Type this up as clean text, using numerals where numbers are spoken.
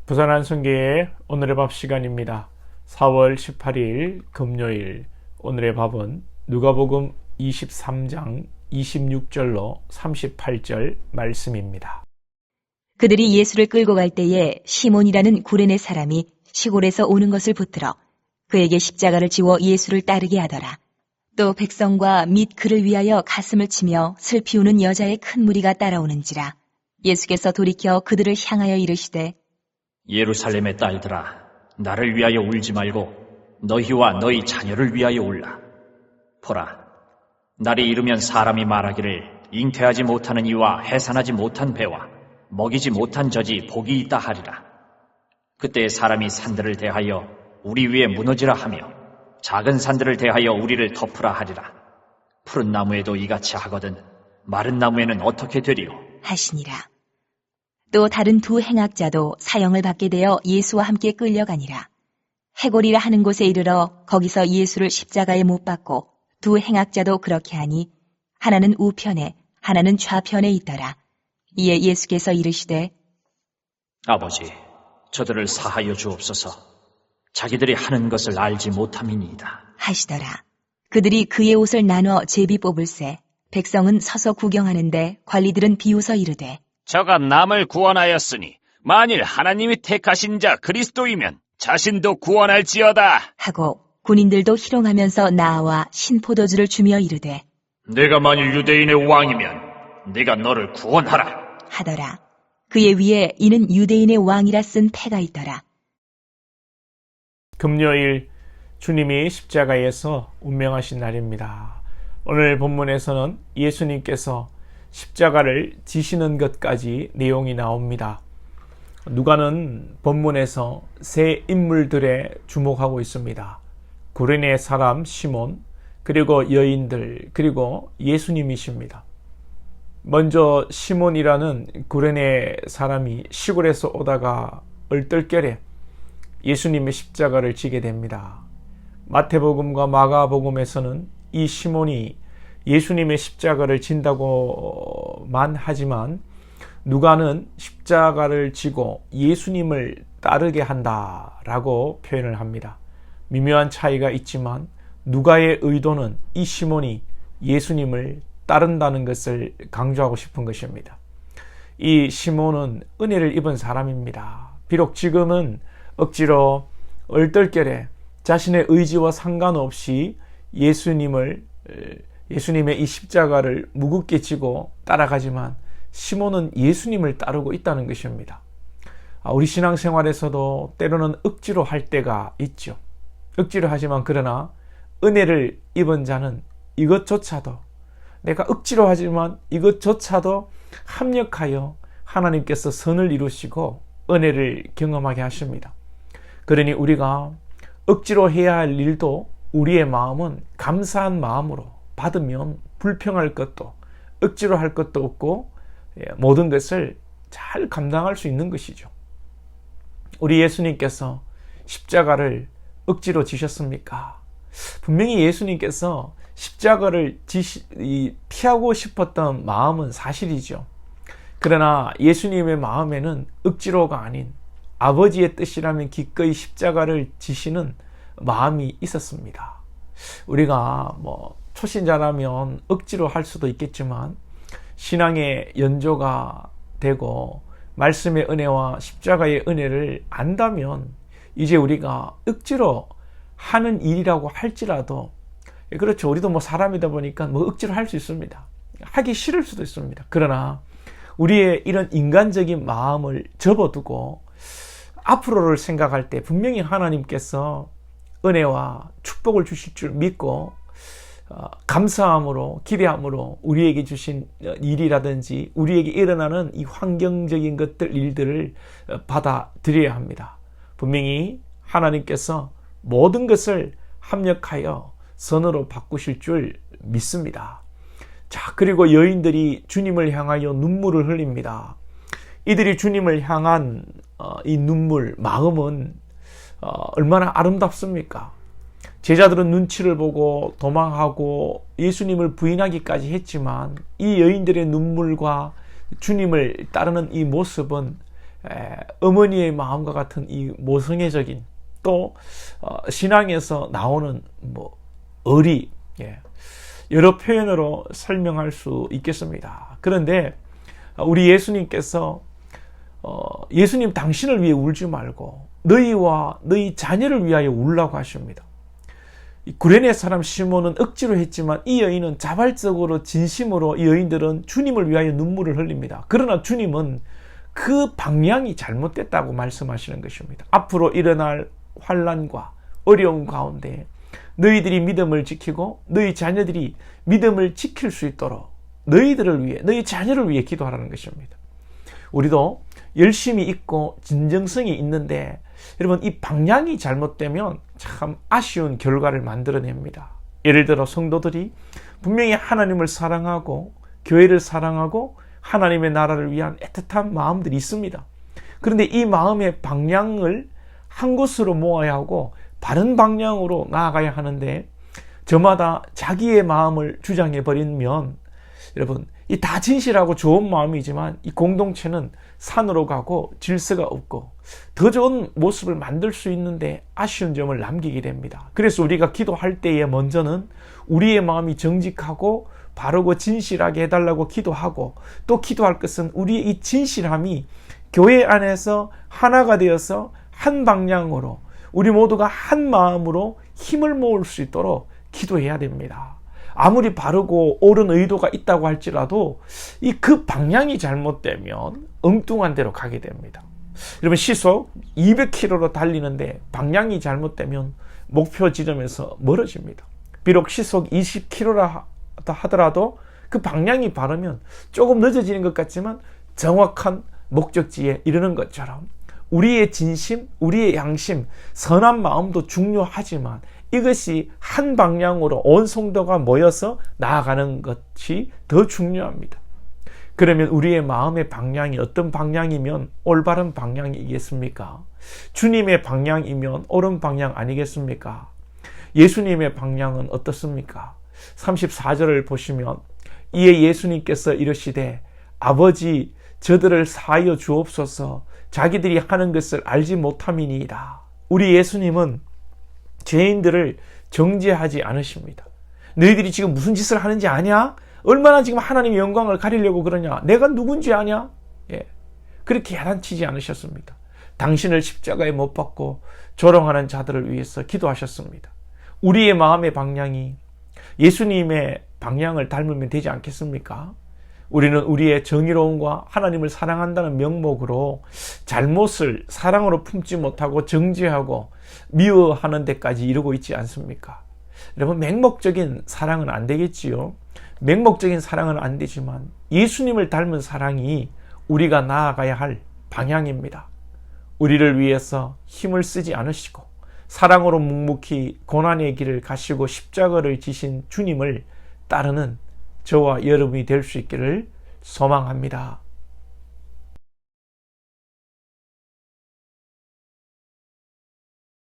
부산 한성교회 오늘의 밥 시간입니다. 4월 18일 금요일 오늘의 밥은 누가복음 23장 26절로 38절 말씀입니다. 그들이 예수를 끌고 갈 때에 시몬이라는 구레네 사람이 시골에서 오는 것을 붙들어 그에게 십자가를 지워 예수를 따르게 하더라. 또 백성과 및 그를 위하여 가슴을 치며 슬피 우는 여자의 큰 무리가 따라오는지라. 예수께서 돌이켜 그들을 향하여 이르시되 예루살렘의 딸들아, 나를 위하여 울지 말고 너희와 너희 자녀를 위하여 울라. 보라, 날이 이르면 사람이 말하기를 잉태하지 못하는 이와 해산하지 못한 배와 먹이지 못한 젖이 복이 있다 하리라. 그때 사람이 산들을 대하여 우리 위에 무너지라 하며 작은 산들을 대하여 우리를 덮으라 하리라. 푸른 나무에도 이같이 하거든 마른 나무에는 어떻게 되리요? 하시니라. 또 다른 두 행악자도 사형을 받게 되어 예수와 함께 끌려가니라. 해골이라 하는 곳에 이르러 거기서 예수를 십자가에 못 박고 두 행악자도 그렇게 하니 하나는 우편에 하나는 좌편에 있더라. 이에 예수께서 이르시되 아버지, 저들을 사하여 주옵소서. 자기들이 하는 것을 알지 못함이니이다 하시더라. 그들이 그의 옷을 나눠 제비 뽑을새 백성은 서서 구경하는데 관리들은 비웃어 이르되 저가 남을 구원하였으니 만일 하나님이 택하신 자 그리스도이면 자신도 구원할지어다 하고 군인들도 희롱하면서 나와 신포도주를 주며 이르되 내가 만일 유대인의 왕이면 내가 너를 구원하라 하더라. 그의 위에 이는 유대인의 왕이라 쓴 패가 있더라. 금요일 주님이 십자가에서 운명하신 날입니다. 오늘 본문에서는 예수님께서 십자가를 지시는 것까지 내용이 나옵니다. 누가는 본문에서 세 인물들에 주목하고 있습니다. 구레네 사람 시몬, 그리고 여인들, 그리고 예수님이십니다. 먼저 시몬이라는 구레네 사람이 시골에서 오다가 얼떨결에 예수님의 십자가를 지게 됩니다. 마태복음과 마가복음에서는 이 시몬이 예수님의 십자가를 진다고만 하지만 누가는 십자가를 지고 예수님을 따르게 한다라고 표현을 합니다. 미묘한 차이가 있지만 누가의 의도는 이 시몬이 예수님을 따른다는 것을 강조하고 싶은 것입니다. 이 시몬은 은혜를 입은 사람입니다. 비록 지금은 억지로 얼떨결에 자신의 의지와 상관없이 예수님의 이 십자가를 무겁게 지고 따라가지만 시몬은 예수님을 따르고 있다는 것입니다. 우리 신앙생활에서도 때로는 억지로 할 때가 있죠. 억지로 하지만 그러나 은혜를 입은 자는 이것조차도 내가 억지로 하지만 이것조차도 합력하여 하나님께서 선을 이루시고 은혜를 경험하게 하십니다. 그러니 우리가 억지로 해야 할 일도 우리의 마음은 감사한 마음으로 받으면 불평할 것도 억지로 할 것도 없고 모든 것을 잘 감당할 수 있는 것이죠. 우리 예수님께서 십자가를 억지로 지셨습니까? 분명히 예수님께서 십자가를 피하고 싶었던 마음은 사실이죠. 그러나 예수님의 마음에는 억지로가 아닌 아버지의 뜻이라면 기꺼이 십자가를 지시는 마음이 있었습니다. 우리가 초신자라면 억지로 할 수도 있겠지만 신앙의 연조가 되고 말씀의 은혜와 십자가의 은혜를 안다면 이제 우리가 억지로 하는 일이라고 할지라도 그렇죠. 우리도 사람이다 보니까 억지로 할 수 있습니다. 하기 싫을 수도 있습니다. 그러나 우리의 이런 인간적인 마음을 접어두고 앞으로를 생각할 때 분명히 하나님께서 은혜와 축복을 주실 줄 믿고 감사함으로 기대함으로 우리에게 주신 일이라든지 우리에게 일어나는 이 환경적인 일들을 받아들여야 합니다. 분명히 하나님께서 모든 것을 합력하여 선으로 바꾸실 줄 믿습니다. 자, 그리고 여인들이 주님을 향하여 눈물을 흘립니다. 이들이 주님을 향한 이 눈물, 마음은 얼마나 아름답습니까? 제자들은 눈치를 보고 도망하고 예수님을 부인하기까지 했지만 이 여인들의 눈물과 주님을 따르는 이 모습은 어머니의 마음과 같은 이 모성애적인 또 신앙에서 나오는 뭐 의리, 여러 표현으로 설명할 수 있겠습니다. 그런데 우리 예수님께서 예수님 당신을 위해 울지 말고 너희와 너희 자녀를 위하여 울라고 하십니다. 구레네 사람 시몬은 억지로 했지만 이 여인은 자발적으로 진심으로 이 여인들은 주님을 위하여 눈물을 흘립니다. 그러나 주님은 그 방향이 잘못됐다고 말씀하시는 것입니다. 앞으로 일어날 환난과 어려움 가운데 너희들이 믿음을 지키고 너희 자녀들이 믿음을 지킬 수 있도록 너희들을 위해 너희 자녀를 위해 기도하라는 것입니다. 우리도 열심히 있고 진정성이 있는데 여러분 이 방향이 잘못되면 참 아쉬운 결과를 만들어냅니다. 예를 들어 성도들이 분명히 하나님을 사랑하고 교회를 사랑하고 하나님의 나라를 위한 애틋한 마음들이 있습니다. 그런데 이 마음의 방향을 한 곳으로 모아야 하고 바른 방향으로 나아가야 하는데 저마다 자기의 마음을 주장해 버리면 여러분 이 다 진실하고 좋은 마음이지만 이 공동체는 산으로 가고 질서가 없고 더 좋은 모습을 만들 수 있는데 아쉬운 점을 남기게 됩니다. 그래서 우리가 기도할 때에 먼저는 우리의 마음이 정직하고 바르고 진실하게 해달라고 기도하고 또 기도할 것은 우리의 이 진실함이 교회 안에서 하나가 되어서 한 방향으로 우리 모두가 한 마음으로 힘을 모을 수 있도록 기도해야 됩니다. 아무리 바르고 옳은 의도가 있다고 할지라도 그 방향이 잘못되면 엉뚱한 데로 가게 됩니다. 여러분 시속 200km로 달리는데 방향이 잘못되면 목표 지점에서 멀어집니다. 비록 시속 20km라 하더라도 그 방향이 바르면 조금 늦어지는 것 같지만 정확한 목적지에 이르는 것처럼 우리의 진심, 우리의 양심, 선한 마음도 중요하지만 이것이 한 방향으로 온 성도가 모여서 나아가는 것이 더 중요합니다. 그러면 우리의 마음의 방향이 어떤 방향이면 올바른 방향이겠습니까? 주님의 방향이면 옳은 방향 아니겠습니까? 예수님의 방향은 어떻습니까? 34절을 보시면 이에 예수님께서 이르시되 아버지 저들을 사하여 주옵소서 자기들이 하는 것을 알지 못함이니이다. 우리 예수님은 죄인들을 정죄하지 않으십니다. 너희들이 지금 무슨 짓을 하는지 아냐? 얼마나 지금 하나님의 영광을 가리려고 그러냐? 내가 누군지 아냐? 그렇게 야단치지 않으셨습니다. 당신을 십자가에 못 박고 조롱하는 자들을 위해서 기도하셨습니다. 우리의 마음의 방향이 예수님의 방향을 닮으면 되지 않겠습니까? 우리는 우리의 정의로움과 하나님을 사랑한다는 명목으로 잘못을 사랑으로 품지 못하고 정죄하고 미워하는 데까지 이르고 있지 않습니까? 여러분 맹목적인 사랑은 안 되겠지요. 맹목적인 사랑은 안 되지만 예수님을 닮은 사랑이 우리가 나아가야 할 방향입니다. 우리를 위해서 힘을 쓰지 않으시고 사랑으로 묵묵히 고난의 길을 가시고 십자가를 지신 주님을 따르는 저와 여러분이 될 수 있기를 소망합니다.